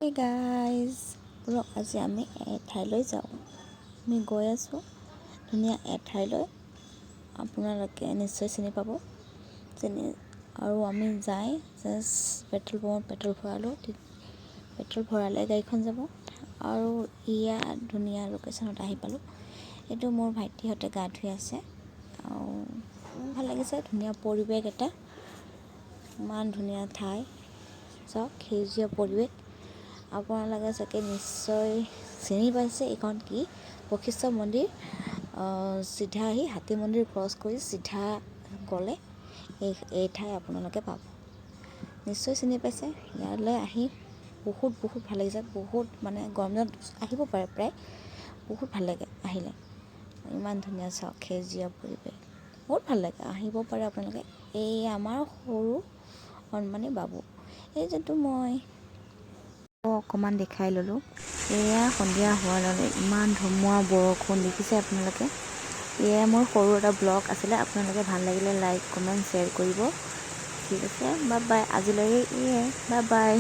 Hey guys, আজি আমি এঠাইলৈ যাওঁ। আমি গৈ আছোঁ ধুনীয়া এঠাইলৈ, আপোনালোকে নিশ্চয় চিনি পাব। আৰু আমি যাই জাষ্ট পেট্ৰল পাম্পত পেট্ৰল ভৰালোঁ। পেট্ৰল ভৰালে গাড়ীখন যাব আৰু ইয়াত ধুনীয়া লোকেশ্যনত আহি পালোঁ। এইটো মোৰ ভাইটিহঁতে গা ধুই আছে আৰু ভাল লাগিছে, ধুনীয়া পৰিৱেশ এটা, ইমান ধুনীয়া ঠাই, চাওক সেউজীয়া পৰিৱেশ। আপোনালোকে চাগে নিশ্চয় চিনি পাইছে এইখন কি বশিষ্ঠ মন্দিৰ। চিধা আহি হাতী মন্দিৰ ক্ৰছ কৰি চিধা গ'লে এই ঠাই আপোনালোকে পাব, নিশ্চয় চিনি পাইছে। ইয়ালৈ আহি বহুত ভাল লাগিছে, বহুত মানে গৰম দিনত আহিব পাৰে, প্ৰায় বহুত ভাল লাগে আহিলে। ইমান ধুনীয়া চাওক সেউজীয়া পৰিৱেশ, বহুত ভাল লাগে, আহিব পাৰে আপোনালোকে। এই আমাৰ সৰু কণমানি বাবু, এই যোনটো মই অকণমান দেখাই ল'লোঁ। এয়া সন্ধিয়া হোৱাৰ লগে ইমান ধুমুহা বৰষুণ দেখিছে আপোনালোকে। এয়া মোৰ সৰু এটা ব্লগ আছিলে, আপোনালোকে ভাল লাগিলে লাইক কমেণ্ট শ্বেয়াৰ কৰিব। ঠিক আছে, বাই বাই, আজিলৈ বাই বাই।